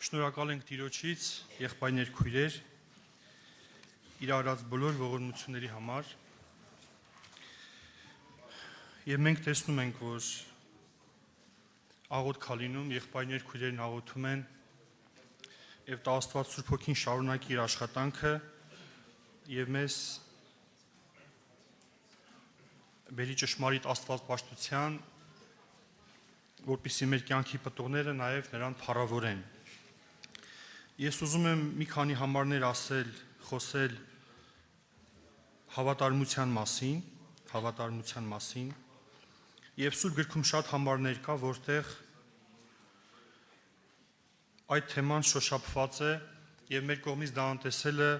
Շնորհակալ ենք Տիրոջից, եղբայրներ, քույրեր, իր արած բոլոր ողորմությունների համար։ Եվ մենք տեսնում ենք, որ աղոթք է լինում, եղբայրներ, քույրերն աղոթում են, եւ տա Աստված Սուրբ Հոգին շարունակի իր աշխատանքը եւ մեզ բերի ճշմարիտ աստվածպաշտության, որպեսզի մեր կյանքի պտուղները նաեւ նրան փառավորեն։ Ես ուզում եմ մի քանի համարներ ասել, խոսել հավատարմության մասին, եւ Սուրբ գրքում շատ համարներ կա, որտեղ այդ թեման շոշափված է եւ մեր կողմից դա անտեսելը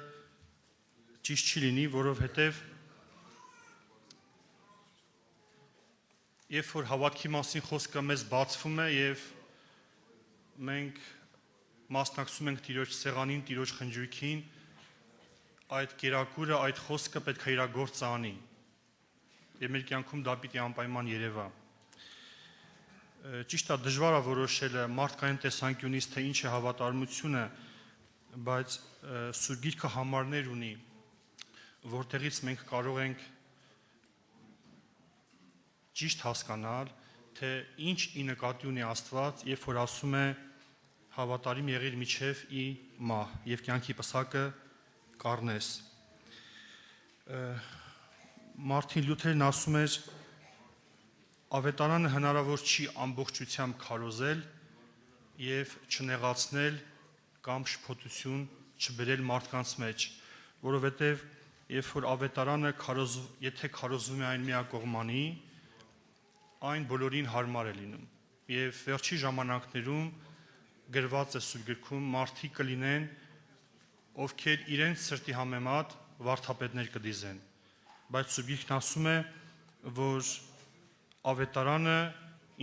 ճիշտ չի լինի, որովհետեւ երբ որ հավատքի մասին խոսքը մեզ բացվում է եւ մենք մասնակցում ենք Տիրոջ սեղանին, Տիրոջ խնջույքին, այդ կերակուրը, այդ խոսքը պետք է իր գործը անի։ Եվ մեր կյանքում դա պիտի անպայման երևա։ Ճիշտ է, դժվար է որոշելը մարդկային տեսանկյունից, թե ինչ է հավատարմությունը, բայց Սուրբ Գիրքը համարներ ունի, որտեղից մենք կարող ենք ճիշտ հասկանալ, թե ինչ ի նկատի ունի Աստված, երբ որ ասում է հավատարիմ եղիր միջև ի մահ եւ կյանքի պսակը կառնես։ Մարտին Լյութերն ասում էր, ավետարանը հնարավոր չի ամբողջությամբ քարոզել եւ չնեղացնել կամ շփոթություն չբերել մարդկանց մեջ, որովհետեւ երբ որ ավետարանը եթե քարոզվում է այն միակողմանի, այն բոլորին հարմար է լինում։ Եվ վերջի ժամանակներում գրված է Սուրբ գրքում, մարդիկ կլինեն, ովքեր իրենց սրտի համեմատ վարդապետներ կդիզեն, բայց Սուրբ Գիրքն ասում է, որ ավետարանը,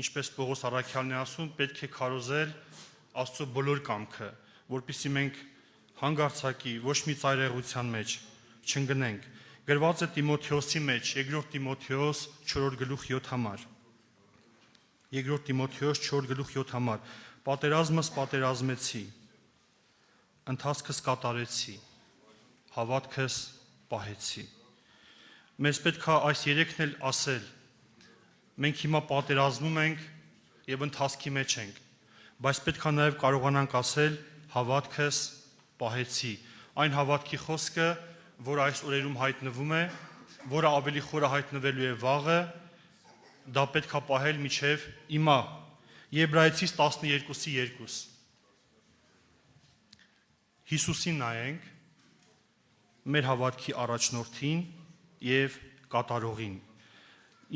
ինչպես Պողոս առաքյալն է ասում, պետք է քարոզել Աստծո բոլոր կամքը, որպեսզի մենք հանգարցակի ոչ մի ծայրահեղության մեջ չընկնենք։ Գրված է Տիմոթեոսի մեջ, 2 Տիմոթեոս 4:7 համար։ 2 Տիմոթեոս 4:7 համար. Պատերազմս պատերազմեցի, ընթացքս կատարեցի, հավատքս պահեցի։ Մեզ պետք է այս երեքն էլ ասել։ Մենք հիմա պատերազմում ենք եւ ընթացքի մեջ ենք, բայց պետք է նաեւ կարողանանք ասել հավատքս պահեցի։ Այն հավատքի խոսքը, որ այս օրերում հայտնվում է, որը ավելի խորը հայտնվելու է վաղը, դա պետք է պահել միջև իմա։ Եբրայեցիս 12:2 Հիսուսին նայենք, մեր հավատքի առաջնորդին եւ կատարողին։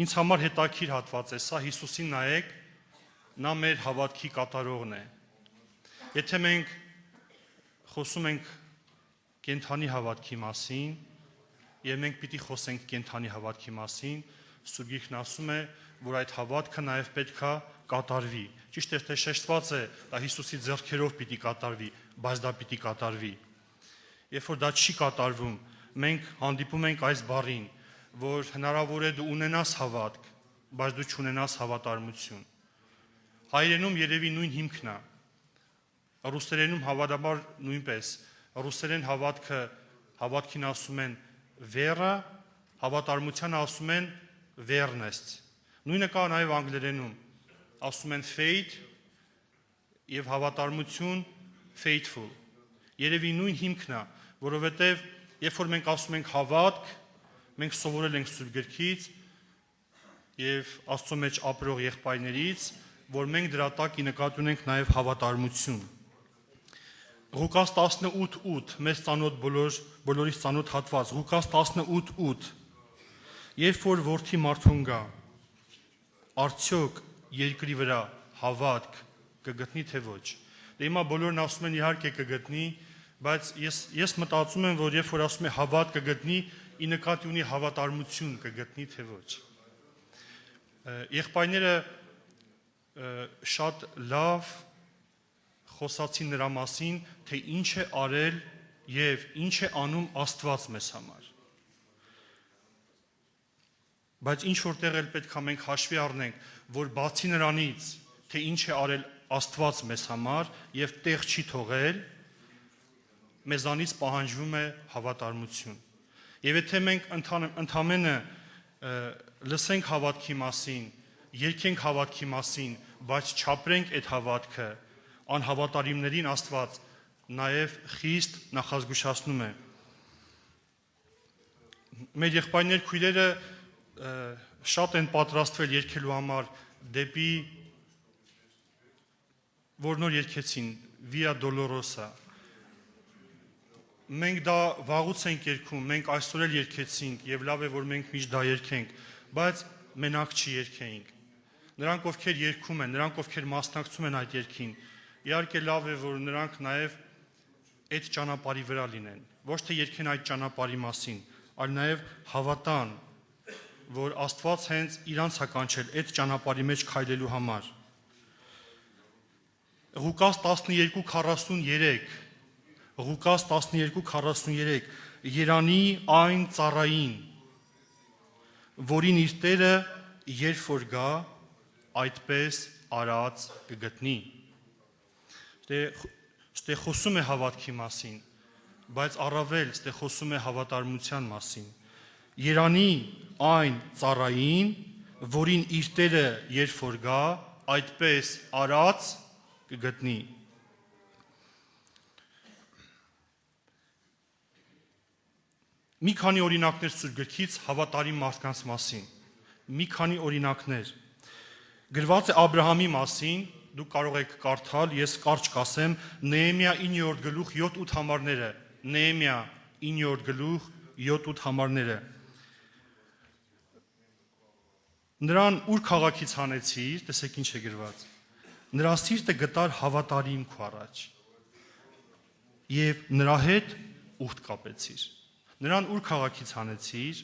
Ինձ համար հետաքրքիր հատված է սա, Հիսուսին նայեք, նա մեր հավատքի կատարողն է։ Եթե մենք խոսում ենք կենդանի հավատքի մասին, եւ մենք պիտի խոսենք կենդանի հավատքի մասին, Սուրբ Գիրքն ասում է, որ այդ հավատքը նաեւ պետք է կատարվի։ Ճիշտ է, թե շեշտված է, դա Հիսուսի ձեռքերով պիտի կատարվի, բայց դա պիտի կատարվի։ Երբ որ դա չի կատարվում, մենք հանդիպում ենք այս բառին, որ հնարավոր է դու ունենաս հավատք, բայց դու չունենաս հավատարմություն։ Հայերենում երևի նույն հիմքն է։ Ռուսերենում հավանաբար նույնպես։ Ռուսերեն հավատքին ասում են vera, հավատարմությանը ասում են vernost։ Նույնը կա նաև անգլերենում, ասում են faith եւ հավատարմություն faithful։ Երևի նույն հիմքն է, որովհետեւ երբ որ մենք ասում ենք հավատք, մենք սովորել ենք Սուրբ գրքից եւ Աստծո մեջ ապրող եղբայրներից, որ մենք դրա տակ ի նկատի ունենք նաև հավատարմություն։ Ղուկաս 18:8 մեզ ծանոթ բոլորիս ծանոթ հատված, Ղուկաս 18:8 Երբ որ որդի մարդուն գա, արդյոք երկրի վրա հավատք կգտնի թե ոչ։ Դե հիմա բոլորն ասում են իհարկե կգտնի, բայց ես մտածում եմ, որ երբ որ ասում է հավատք կգտնի, ի նկատի ունի հավատարմություն կգտնի թե ոչ։ Եղբայրները շատ լավ խոսացին նրա մասին, թե ինչ է արել եւ ինչ է անում Աստված մեզ համար։ Բայց ինչ որտեղ էլ պետք է մենք հաշվի առնենք, որ բացի նրանից, թե ինչ է արել Աստված մեզ համար եւ տեղ չի թողել, մեզանից պահանջվում է հավատարմություն։ Եվ եթե մենք ընդամենը լսենք հավատքի մասին, երգենք հավատքի մասին, բայց չապրենք այդ հավատքը, անհավատարիմներին Աստված նաև խիստ նախազգուշացնում է։ Մեր եղբայրներ քույրերը շատ են պատրաստվել երգելու համար դեպի որ նոր երգեցին Via Dolorosa։ Մենք դա վաղուց ենք երգում, մենք այսօր էլ երգեցինք եւ լավ է որ մենք միշտ դա երգենք, բայց մենակ չերգեինք։ Նրանք ովքեր երգում են, նրանք ովքեր մասնակցում են այդ երգին, իհարկե լավ է որ նրանք նաեւ այդ ճանապարհի վրա լինեն, ոչ թե երգեն այդ ճանապարհի մասին, այլ նաեւ հավատան, որ Աստված հենց իրանց է կանչել այդ ճանապարհի մեջ քայլելու համար։ Ղուկաս 12:43 Երանի այն ծառային, որին իր Տերը երբ որ գա, այդպես արած կգտնի։ Ստե խոսում է հավատքի մասին, բայց առավել ստե խոսում է հավատարմության մասին։ Երանի այն ծառային, որին իր Տերը երբ որ գա, այդպես արած կգտնի։ Մի քանի օրինակներ Սուրբ գրքից հավատարիմ մարդկանց մասին։ Մի քանի օրինակներ։ Գրված է Աբրահամի մասին, դուք կարող եք կարդալ, ես կարճ կասեմ, Նեեմիա 9-րդ գլուխ 7-8 համարները։ Նեեմիա 9-րդ գլուխ 7-8 համարները։ Նրան ուր քաղաքից հանեցիր, տեսեք ինչ է գրված։ Նրա սիրտը գտար հավատարիմ քո առաջ եւ նրա հետ ուխտ կապեցիր։ Նրան ուր քաղաքից հանեցիր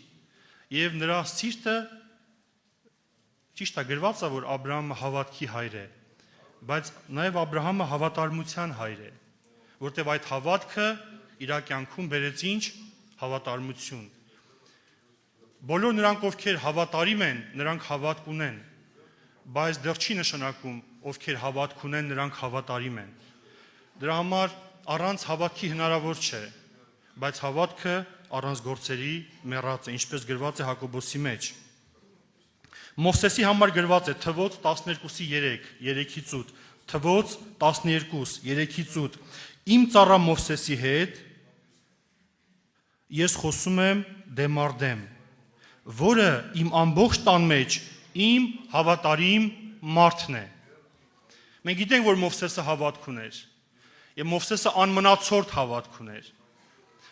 եւ նրա սիրտը ճիշտ է գրված է որ Աբրահամը հավատքի հայր է, բայց նաեւ Աբրահամը հավատարմության հայր է, որտեղ այդ հավատքը իր կյանքում բերեց ինչ հավատարմություն։ Բոլոր նրանք ովքեր հավատարիմ են, նրանք հավատք ունեն, բայց դեռ չի նշանակում ովքեր հավատք ունեն, նրանք հավատարիմ են։ Դրա համար առանց հավատքի հնարավոր չէ, բայց հավատքը առանց գործերի մեռած է, ինչպես գրված է Հակոբոսի մեջ։ Մովսեսի համար գրված է Թվոց 12:3-8, Թվոց 12:3-8։ Իմ ծառա Մովսեսի հետ ես խոսում եմ դեմարդեմ, որը իմ ամբողջ տան մեջ իմ հավատարիմ մարդն է։ Մենք գիտենք, որ Մովսեսը հավատք ուներ, եւ Մովսեսը անմնացորդ հավատք ուներ,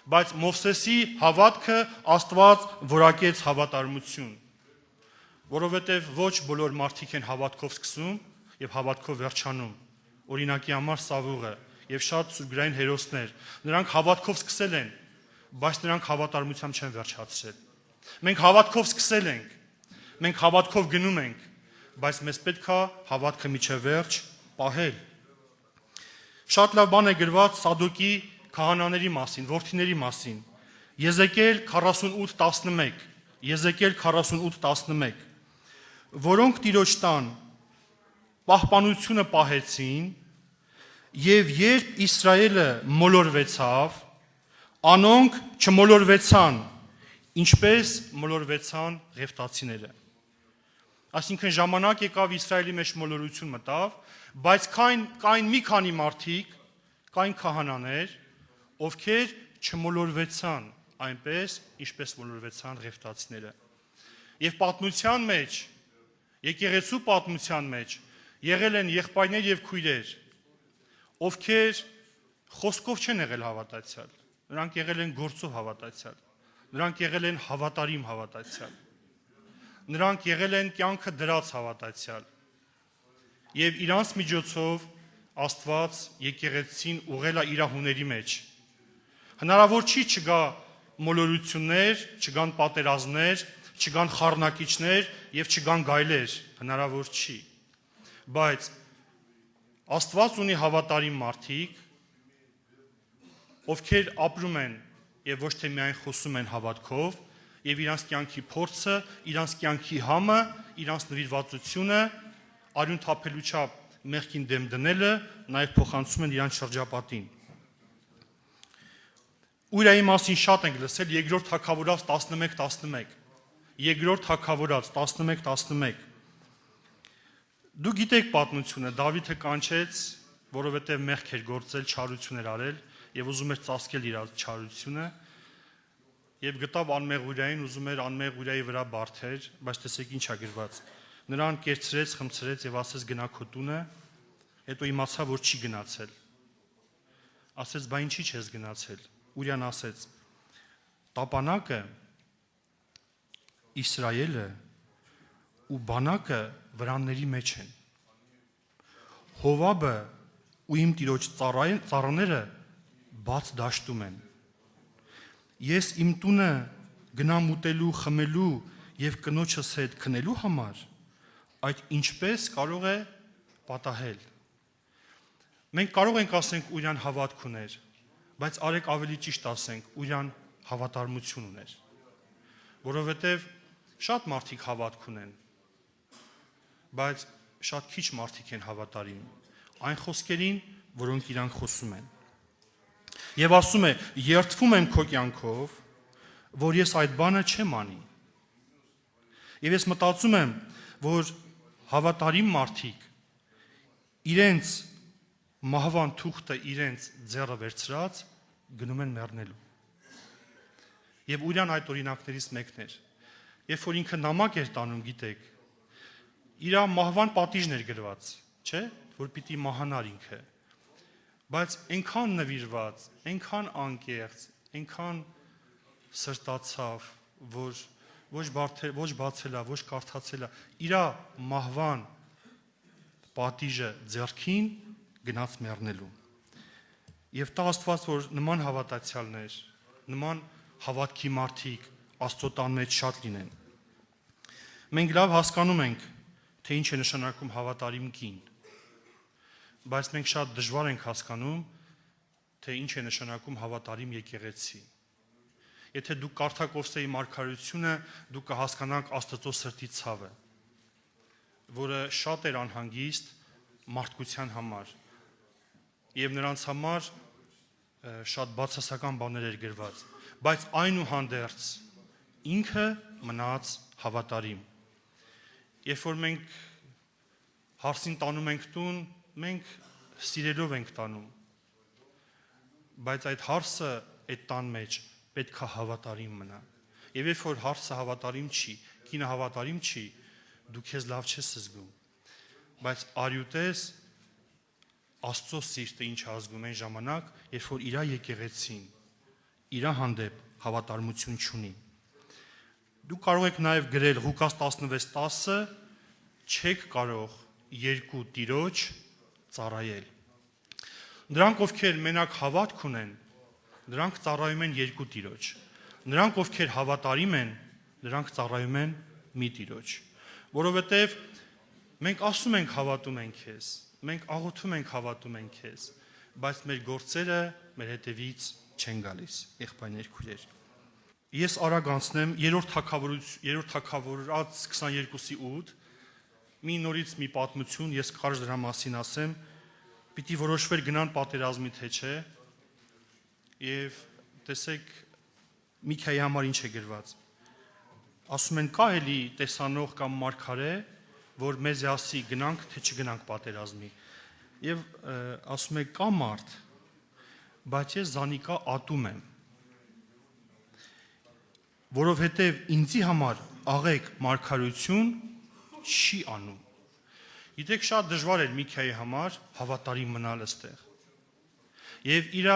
բայց Մովսեսի հավատքը Աստված որակեց հավատարմություն, որովհետեւ ոչ բոլոր մարդիկ են հավատքով սկսում եւ հավատքով վերջանում։ Օրինակի համար Սավուղը եւ շատ սուրբգրային հերոսներ, նրանք հավատքով սկսել են, բայց նրանք հավատարմությամբ չեն վերջացրել։ Մենք հավատքով սկսել ենք, մենք հավատքով գնում ենք, բայց մեզ պետք է հավատքը միջև վերջ պահել։ Շատ լավ բան է գրված Սադոկի քահանաների մասին, որդիների մասին։ Եզեկիել 48:11, Եզեկիել 48:11, որոնք Տիրոջ տան պահպանությունը պահեցին, եւ երբ Իսրայելը մոլորվեցավ, անոնք չմոլորվեցան, ինչպես մոլորվեցան Ղևտացիները։ Այսինքն ժամանակ եկավ Իսրայելի մեջ մոլորություն մտավ, բայց կային մի քանի մարդիկ, կային քահանաներ, ովքեր չմոլորվեցան այնպես, ինչպես մոլորվեցան Ղևտացիները։ Եվ պատմության մեջ, եկեղեցու պատմության մեջ եղել են եղբայրներ եւ քույրեր, ովքեր խոսքով չեն եղել հավատացյալ, նրանք եղել են գործով հավատացյալ, նրանք եղել են հավատարիմ հավատացյալ, նրանք եղել են կյանքը դրած հավատացյալ, եւ իրանց միջոցով Աստված եկեղեցին ուղղել է իր հուների մեջ։ Հնարավոր չի չգա մոլորություններ, չգան պատերազմներ, չգան խառնակիչներ եւ չգան գայլեր, հնարավոր չի։ Բայց Աստված ունի հավատարիմ մարդիկ, ովքեր ապրում են եւ ոչ թե միայն խոսում են հավատքով, եւ իրանց կյանքի փորձը, իրանց կյանքի համը, իրանց նվիրվածությունը արյուն թափելու չափ մեղքին դեմ դնելը նաև փոխանցում են իրան շրջապատին։ Ուրայի մասին շատ ենք լսել երկրորդ Թագավորաց 11:11։ Երկրորդ Թագավորաց 11:11։ Դու գիտեք պատմությունը, Դավիթը կանչեց, որովհետև մեղք էր գործել, չարություն էր արել եւ ուզում էր ծածկել իր չարությունը, եւ գտավ անմեղ Ուրային, ուզում էր անմեղ Ուրայի վրա բարթեր, բայց տեսեք ինչ ա գրված։ Նրան կերցրեց, խմցրեց եւ ասեց գնա քո տունը, հետո իմացավ, որ չի գնացել։ Ասեց, բա ինչի՞ չես գնացել։ Ուրյան ասեց. տապանակը, Իսրայելը ու բանակը վրանների մեջ են։ Հովաբը ու իմ տիրոջ ծառաները բաց դաշտում են։ Ես իմ տունը գնամ ուտելու, խմելու եւ կնոջս հետ քնելու համար, այդ ինչպես կարող է պատահել։ Մենք կարող ենք ասենք Ուրյան հավատք ուներ, բայց արեք ավելի ճիշտ ասենք, Ուրյան հավատարմություն ուներ, որովհետև շատ մարդիկ հավատք ունեն, բայց շատ քիչ մարդիկ են հավատարիմ այն խոսքերին, որոնք իրան խոսում են։ Եվ ասում է, երդվում եմ քո կյանքով, որ ես այդ բանը չեմ անի։ Եվ ես մտածում եմ, որ հավատարիմ մարդիկ իրենց մահվան թուղթը իրենց ձեռը վերցրած գնում են մեռնելու։ Եվ Ուրյան այդ օրինակներից մեկն էր։ Երբ որ ինքը նամակ էր տանում, գիտեք, իր մահվան պատիժն էր գրված, չէ՞, որ պիտի մահանար ինքը։ Բայց այնքան նվիրված, այնքան անկեղծ, այնքան սրտացավ, որ ոչ բացելա, ոչ կարդացելա, իր մահվան պատիժը ձեռքին գնաց մեռնելու։ Եվ տա Աստված, որ նման հավատացյալներ, նման հավատքի մարդիկ Աստծո տան մեջ շատ լինեն։ Մենք լավ հասկանում ենք, թե ինչ է նշանակում հավատարիմ կին, բայց մենք շատ դժվար ենք հասկանում, թե ինչ է նշանակում հավատարիմ եկեղեցի։ Եթե դուք կարդաք Ովսեի մարգարեությունը, դուք կհասկանաք Աստծո սրտի ցավը, որը շատ էր անհանգիստ մարդկության համար, եւ նրանց համար շատ բացասական բաներ էր գրված, բայց այնուհանդերձ ինքը մնաց հավատարիմ։ Երբ որ մենք հարսին տանում ենք տուն, մենք սիրելով ենք տանում, բայց այդ հարսը այդ տան մեջ պետք է հավատարիմ մնա։ Եվ երբ որ հարսը հավատարիմ չի, կինը հավատարիմ չի, դու քեզ լավ չես զգում։ Բայց արյուտես Աստծո սիրտը ինչ ազգում այն ժամանակ, երբ որ իր եկեղեցին իր հանդեպ հավատարմություն չունի։ Դու կարող եք նաև գրել Ղուկաս 16:10-ը, չեք կարող երկու տիրոջ ծառայել։ Նրանք, ովքեր մենակ հավատք ունեն, նրանք ծառայում են երկու տիրոջ։ Նրանք, ովքեր հավատարիմ են, նրանք ծառայում են մի տիրոջ։ Որովհետև մենք ասում ենք հավատում ենք քեզ, մենք աղոթում ենք հավատում ենք քեզ, բայց մեր գործերը մեր հետևից չեն գալիս, եղբայրներ, քույրեր։ Ես արագ անցնեմ 3 Թագավորաց 22:8, մի նորից մի պատմություն, ես կարճ դրա մասին ասեմ, պիտի որոշվեր գնան պատերազմի թե չէ, եւ տեսեք Միքայի համար ինչ է գրված։ Ասում են կա էլի տեսանող կամ մարգարե, որ մեզ ասի գնանք թե չգնանք պատերազմի։ Եվ ասում է կա մարդ, բայց ես զանիկա ատում եմ, որովհետև ինձի համար աղեկ մարգարություն չի անում։ Գիտեք, շատ դժվար էր Միքայի համար հավատարիմ մնալ այստեղ։ Եվ իր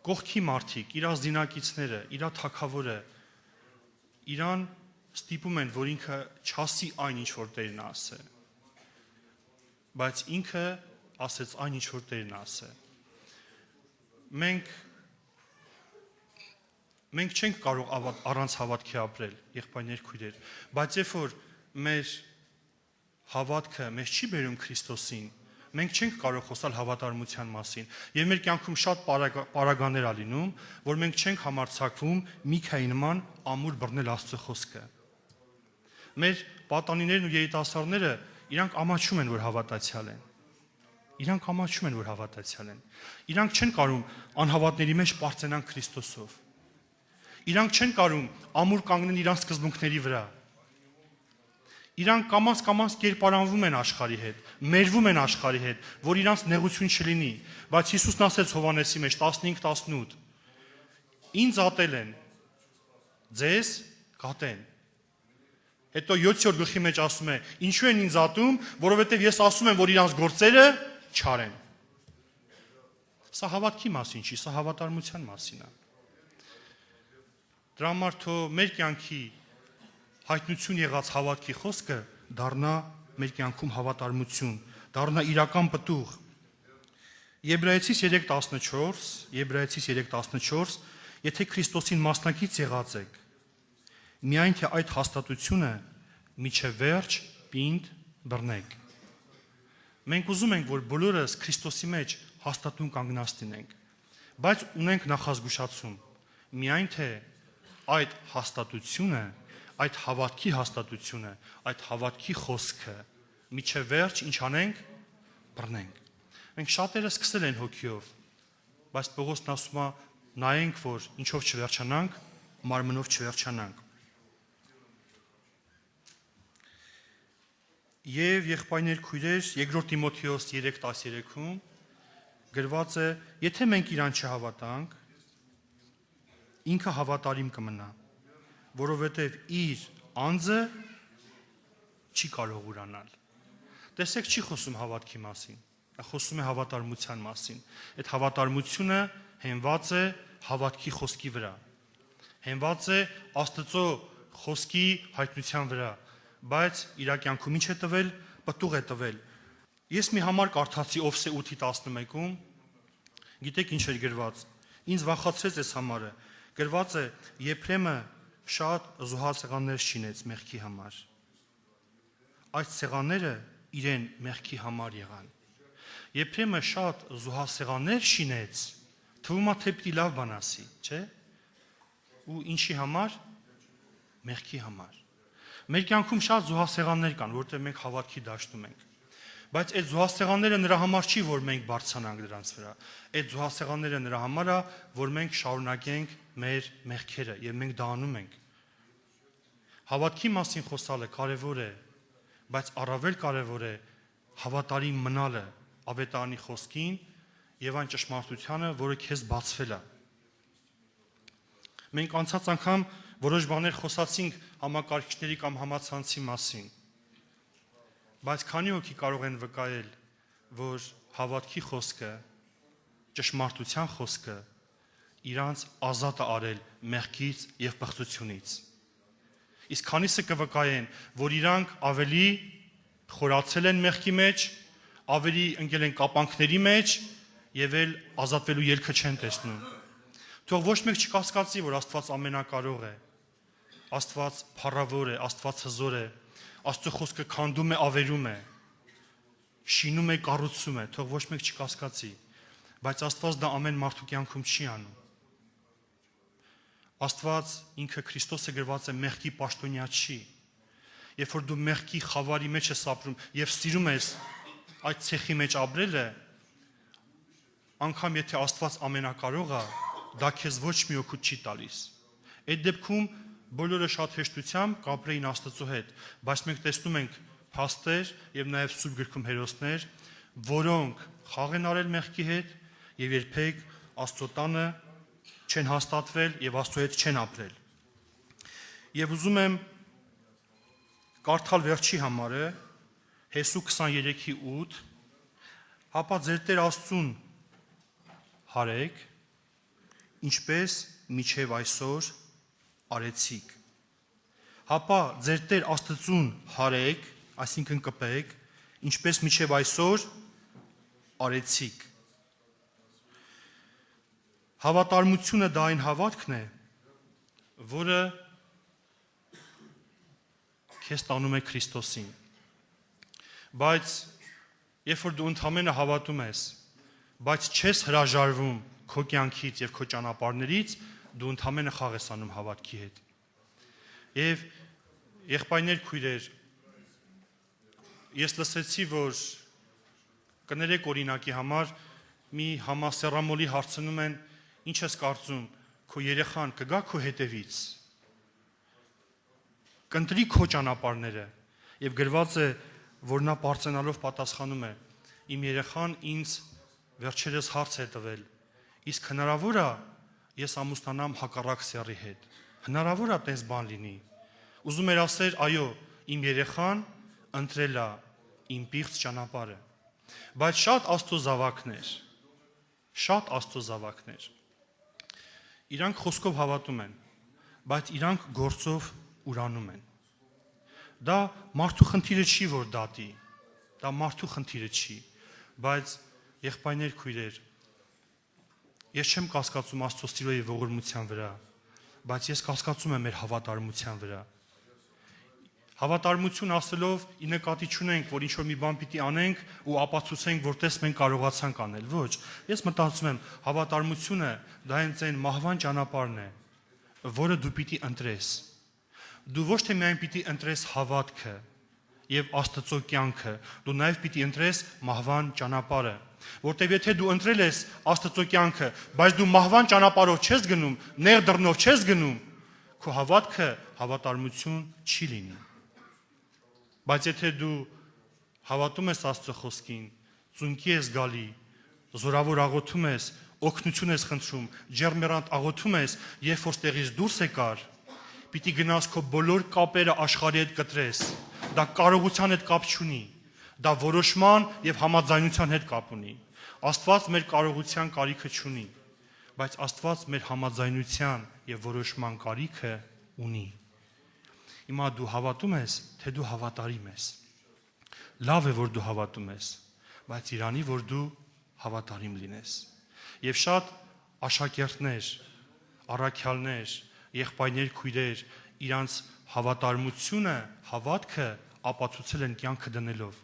կողքի մարդիկ, իր զինակիցները, իր թագավորը իրան ստիպում են, որ ինքը չասի այն, ինչ որ Տերն ասե, բայց ինքը ասեց այն, ինչ որ Տերն ասե։ Մենք չենք կարող առանց հավատքի ապրել, եղբայրներ, քույրեր, բայց երբ որ մեր հավատքը մեզ չի բերում Քրիստոսին, մենք չենք կարող խոսալ հավատարմության մասին, եւ մեր կյանքում շատ պարագաներ ա լինում, որ մենք չենք համարձակվում Միքայի նման ամուր բռնել Աստծո խոսքը։ Մեր պատանիներն ու երիտասարդները Իրանք ամաչում են, որ հավատացյալ են։ Իրանք ամաչում են, որ հավատացյալ են։ Իրանք չեն կարում անհավատների մեջ պարծենան Քրիստոսով։ Իրանք չեն կարում ամուր կանգնեն իրանք սկզբունքների վրա։ Իրանք կամաց կերպարանվում են աշխարհի հետ, մերվում են աշխարհի հետ, որ իրանք նեղություն չլինի, բայց Հիսուսն ասեց Հովհաննեսի մեջ 15:18. Ինձ ատել են, ձեզ կատեն։ Հետո 7-րդ գլխի մեջ ասում է. ինչու են ինձ ատում, որովհետև ես ասում եմ, որ իրանք գործերը չարեն։ Սա հավատքի մասին չի, սա հավատարմության մասին է։ Դրա համար թող մեր կյանքի հայտնություն եղած հավատքի խոսքը դառնա մեր կյանքում հավատարմություն, դառնա իրական պտուղ։ Եբրայեցիս 3:14, եթե Քրիստոսին մասնակից եղած եք, միայն թե այդ հաստատությունը միջև վերջ պինդ բռնեք։ Մենք ուզում ենք, որ բոլորս Քրիստոսի մեջ հաստատուն կանգնած լինենք, բայց ունենք նախազգուշացում, միայն թե այդ հաստատությունը, այդ հավատքի հաստատությունը, այդ հավատքի խոսքը միջև վերջ ինչ անենք, բռնենք։ Մենք շատերը սկսել են հոգիով, բայց Պողոսն ասում է, նայենք, որ ինչով չվերջանանք, մարմնով չվերջանանք։ Եվ եղբայրներ քույրեր, 2 Տիմոթեոս 3:13-ում գրված է. եթե մենք իրան չհավատանք, ինքը հավատարիմ կմնա, որովհետև իր անձը չի կարող ուրանալ։ Տեսեք, չի խոսում հավատքի մասին, խոսում է հավատարմության մասին։ Այդ հավատարմությունը հենված է հավատքի խոսքի վրա, հենված է Աստծո խոսքի հայտնության վրա, բայց իր կյանքում ինչ է տվել, պտուղ է տվել։ Ես մի համար կարդացի Օվսե 8:11-ում, գիտեք ինչ էր գրված, ինձ վախացրեց այս համարը, գրված է Եփրեմը շատ զոհասեղաններ շինեց մեղքի համար։ Այդ սեղանները իրեն մեղքի համար եղան։ Եփրեմը շատ զոհասեղաններ շինեց, թվում է թե պիտի լավ բան ասի, չէ՞։ Ու ինչի համար։ Մեղքի համար։ Մեր կյանքում շատ զոհասեղաններ կան, որտեղ մենք հավատքի դաշտում ենք։ Բայց այդ զոհասեղանները նրա համար չի, որ մենք բարձրանանք դրանց վրա։ Այդ զոհասեղանները նրա համար է, որ մենք շարունակենք մեր մեղքերը եւ մենք դա անում ենք։ Հավատքի մասին խոսալը կարևոր է, բայց առավել կարևոր է հավատարիմ մնալը ավետարանի խոսքին եւ այն ճշմարտությանը, որը քեզ բացվել է։ Մենք անցած անգամ որոշ բաներ խոսացինք համակարգիչների կամ համացանցի մասին, բայց քանի հոգի կարող են վկայել, որ հավատքի խոսքը, ճշմարտության խոսքը իրանց ազատ է արել մեղքից եւ պղծությունից։ Իսկ քանիսը կվկայեն, որ իրանք ավելի խորացել են մեղքի մեջ, ավելի ընկել են կապանքների մեջ եւ էլ ազատվելու ելքը չեն տեսնում։ Թող ոչ մեկ չկասկածի, որ Աստված ամենակարող է, Աստված փառավոր է, Աստված հզոր է, Աստծո խոսքը քանդում է, ավերում է, շինում է, կառուցում է, թող ոչ մեկ չկասկածի, բայց Աստված դա ամեն մարդու կյանքում չի անում։ Աստված ինքը Քրիստոսը գրված է մեղքի պաշտոնյա չի։ Երբ որ դու մեղքի խավարի մեջ ես ապրում եւ սիրում ես այդ ցեխի մեջ ապրելը, անգամ եթե Աստված ամենակարող է, դա քեզ ոչ մի օգուտ չի տալիս։ Այդ դեպքում բոլորը շատ հեշտությամբ կապրեին Աստծո հետ, բայց մենք տեսնում ենք փաստեր եւ նաեւ Սուրբ գրքում հերոսներ, որոնք խաղ են արել մեղքի հետ եւ երբեք Աստծո տանը չեն հաստատվել եւ Աստծո հետ չեն ապրել։ Եվ ուզում եմ կարդալ վերջի համարը Հեսու 23:8, հապա ձեր Տեր Աստծուն հարեք, ինչպես միջև այսօր արեցիք։ Հապա ձեր Տեր Աստծուն հարեք, այսինքն կպեք, ինչպես միջև այսօր արեցիք։ Հավատարմությունը դա այն հավատքն է, որը քեզ տանում է Քրիստոսին։ Բայց երբ որ դու ընդհանրապես հավատում ես, բայց չես հրաժարվում քո կյանքից եւ քո ճանապարհներից, դու ընդհանրապես խաղ ես անում հավատքի հետ։ Եվ եղբայրներ քույրեր, ես լսեցի, որ կներեք օրինակի համար մի համասեռամոլի հարցնում են, ինչ ես կարծում, քո երեխան կգա քո հետևից, կընտրի քո ճանապարհները, եւ գրված է, որ նա բարձրանալով պատասխանում է, իմ երեխան ինձ վերջերս հարց է տվել, իսկ հնարավոր է ես ամուսնանամ հակառակ սեռի հետ, հնարավոր է տես բան լինի, ուզում էր ասել, այո, իմ երեխան ընտրել է իմ պիղծ ճանապարհը, բայց շատ Աստծո զավակներ, իրանք խոսքով հավատում են, բայց իրանք գործով ուրանում են, դա մարդու խնդիրը չի, որ դատի, դա մարդու խնդիրը չի, բայց եղբայրներ, քույրեր, ես չեմ կասկածում Աստծո սիրո եւ ողորմության վրա, բայց ես կասկածում եմ մեր հավատարմության վրա, Հավատարմություն ասելով ի նկատի չունենք, որ ինչ-որ մի բան պիտի անենք ու ապացուցենք, որտես մենք կարողացանք անել, ոչ, ես մտածում եմ, հավատարմությունը դա հենց այն մահվան ճանապարհն է, որը դու պիտի ընտրես, դու ոչ թե միայն պիտի ընտրես հավատքը եւ Աստծո կյանքը, դու նաեւ պիտի ընտրես մահվան ճանապարհը, որտեւ եթե դու ընտրել ես Աստծո կյանքը, բայց դու մահվան ճանապարհով չես գնում, նեղ դռնով չես գնում, քո հավատքը հավատարմություն չի լինի Բայց եթե դու հավատում ես Աստծո խոսքին, ծունկի ես գալի, զորավոր աղոթում ես, օգնություն ես խնդրում, ջերմեռանդ աղոթում ես, երբ որ ստեղից դուրս եկար, պիտի գնաս քո բոլոր կապերը աշխարհի հետ կտրես, դա կարողության հետ կապ չունի, դա որոշման եւ համաձայնության հետ կապ ունի։ Աստված մեր կարողության կարիքը չունի, բայց Աստված մեր համաձայնության եւ որոշման կարիքը ունի։ Հիմա դու հավատում ես, թե դու հավատարիմ ես։ Լավ է, որ դու հավատում ես, բայց Իրանի, որ դու հավատարիմ լինես։ Եվ շատ աշակերտներ, առաքյալներ, եղբայրներ, քույրեր իրանց հավատարմությունը, հավատքը ապացուցել են կյանքը դնելով։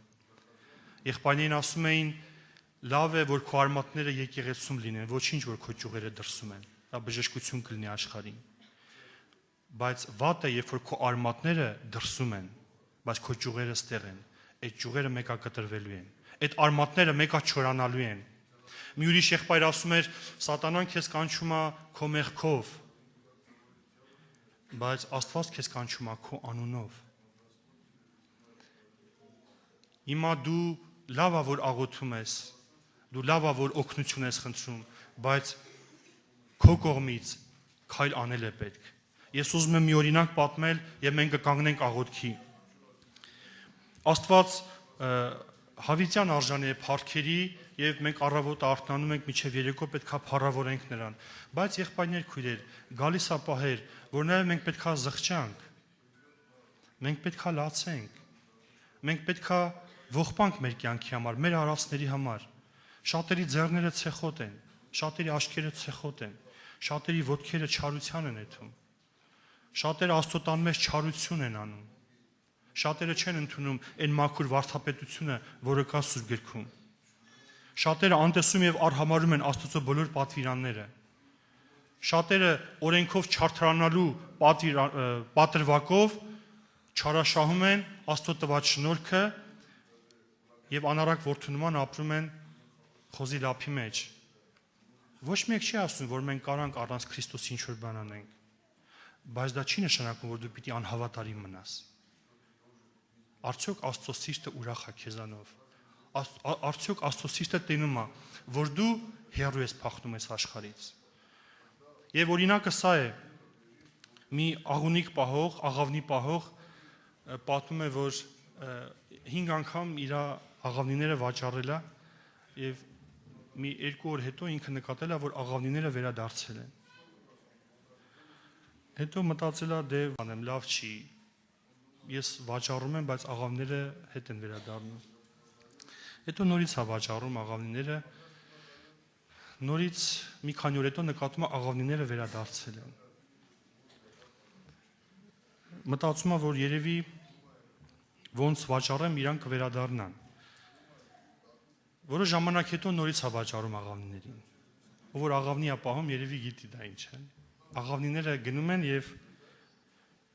Եղբայրներն ասում էին, լավ է, որ քո արմատները եկեղեցում լինեն, ոչինչ որ քո ճյուղերը դրսում են։ Դա բժշկություն կլինի աշխարհին։ Բայց վատ է, երբ որ քո արմատները դրսում են, բայց քո ճյուղերը ստեղ են, այդ ճյուղերը մեկա կտրվելու են, այդ արմատները մեկա չորանալու են։ Մի ուրիշ եղբայր ասում էր, սատանան քեզ կանչում է քո մեղքով, բայց Աստված քեզ կանչում է քո անունով։ Հիմա դու լավ է, որ աղոթում ես, դու լավ է, որ օգնություն ես խնդրում, բայց քո կողմից քայլ անել է պետք։ Ես ուզում եմ մի օրինակ պատմել եւ մենք կկանգնենք աղոթքի։ Աստված հավիտյան արժանի է փառքերի եւ մենք առավոտը արթնանում ենք մինչեւ երեկո պետքա փառավորենք նրան։ Բայց եղբայրներ, քույրեր, գալիս է պահեր, որ նաեւ մենք պետքա զղջանք։ Մենք պետքա լացենք։ Մենք պետքա ողբանք մեր կյանքի համար, մեր արածների համար։ Շատերի ձեռները ցեխոտ են, շատերի աչքերը ցեխոտ են, շատերի ոտքերը չարության են եթում։ Շատերը Աստծո տան մեջ չարություն են անում։ Շատերը չեն ընդունում այն մաքուր վարդապետությունը, որը կա Սուրբ գրքում։ Շատերը անտեսում եւ արհամարում են Աստծո բոլոր պատվիրանները։ Շատերը օրենքով չարթրանալու պատրվակով չարաշահում են Աստծո տված շնորհքը եւ անառակ որդունման ապրում են խոզի լափի մեջ։ Ոչ մեկ չի ասում, որ մենք կարանք առանց Քրիստոսի ինչ-որ բան անենք, բայց դա չի նշանակում, որ դու պիտի անհավատարիմ մնաս։ Արդյոք Աստծո սիրտը ուրախ է քեզանով։ Արդյոք Աստծո սիրտը տենում է, որ դու հեռու ես փախնում ես աշխարհից։ Եվ օրինակը սա է. մի աղունիկ պահող, աղավնի պահող պատմում է, որ 5 անգամ իր աղավնիները վաճառել է եւ մի 2 օր հետո ինքը նկատել է, որ աղավնիները վերադարձել են։ Հետո մտածել է, դե անեմ, լավ չի։ Ես վաճառում եմ, բայց աղավները հետ են վերադառնում։ Հետո նորից է վաճառում աղավնիները։ Նորից մի քանի օր հետո նկատում է աղավնիները վերադարձել են։ Մտածում է, որ երևի ոնց վաճառեմ, իրանք կվերադառնան։ Որոշ ժամանակ հետո նորից է վաճառում աղավնիներին։ Ով որ աղավնի է պահում, երևի գիտի դա ինչ է։ Աղավնիները գնում են եւ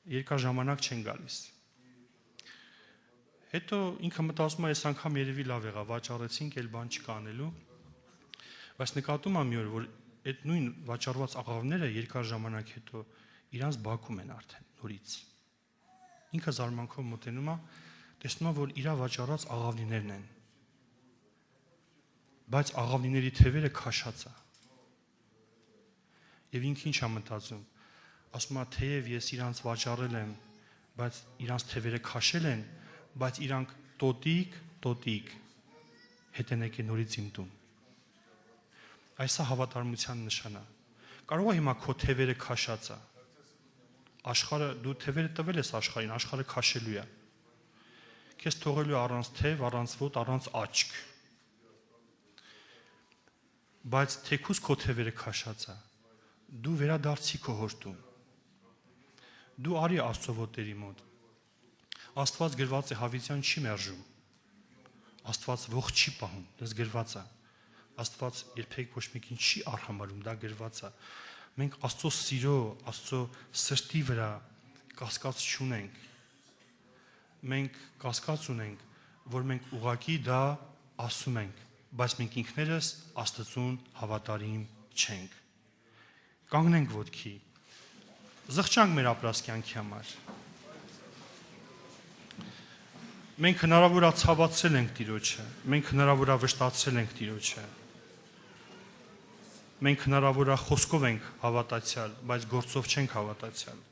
երկար ժամանակ չեն գալիս։ Հետո ինքը մտածում է, այս անգամ երևի լավ եղավ, վաճառեցինք, էլ բան չկա անելու։ Բայց նկատում եմ մի օր, որ այդ նույն վաճառված աղավները երկար ժամանակ հետո իրանց բակում են արդեն նորից։ Ինքը զարմանքով մոտենում է, տեսնում է, որ իր վաճառած աղավնիներն են։ Բայց աղավնիների թևերը քաշած է։ Եվ ինքը ինչ է մտածում։ Ասում է, թեև ես իրանց վաճառել եմ, բայց իրանց թևերը քաշել են, բայց իրանք տոտիկ հետ են եկել նորից իմ տուն։ Այս է հավատարմության նշանը։ Կարող է հիմա քո թևերը քաշած է։ Աշխարհը դու թևերը տվել ես աշխարհին, աշխարհը քաշելու է։ Քեզ թողելու առանց թև, առանց ոտ, առանց աչք։ Բայց թեկուզ քո թևերը քաշած է։ Դու վերադարձի քո հորտում։ Դու արի Աստծո ոտերի մոտ։ Աստված գրված է հավիտյան չի մերժում։ Աստված ողջ չի պահում, դες գրված է։ Աստված երբեք ոչ մեկին չի արհամարում, դա գրված է։ Մենք Աստծո սիրո, Աստծո սրտի վրա կասկած չունենք։ Մենք կասկած ունենք, որ մենք ուղակի դա ասում ենք, բայց մենք ինքներս Աստծուն հավատարիմ չենք։ Կանգնենք ոտքի։ Զղջանք մեր ապրած կյանքի համար։ Մենք հնարավոր է ցավացրել ենք Տիրոջը, մենք հնարավոր է վշտացրել ենք Տիրոջը։ Մենք հնարավոր է խոսքով ենք հավատացյալ, բայց գործով չենք հավատացյալ։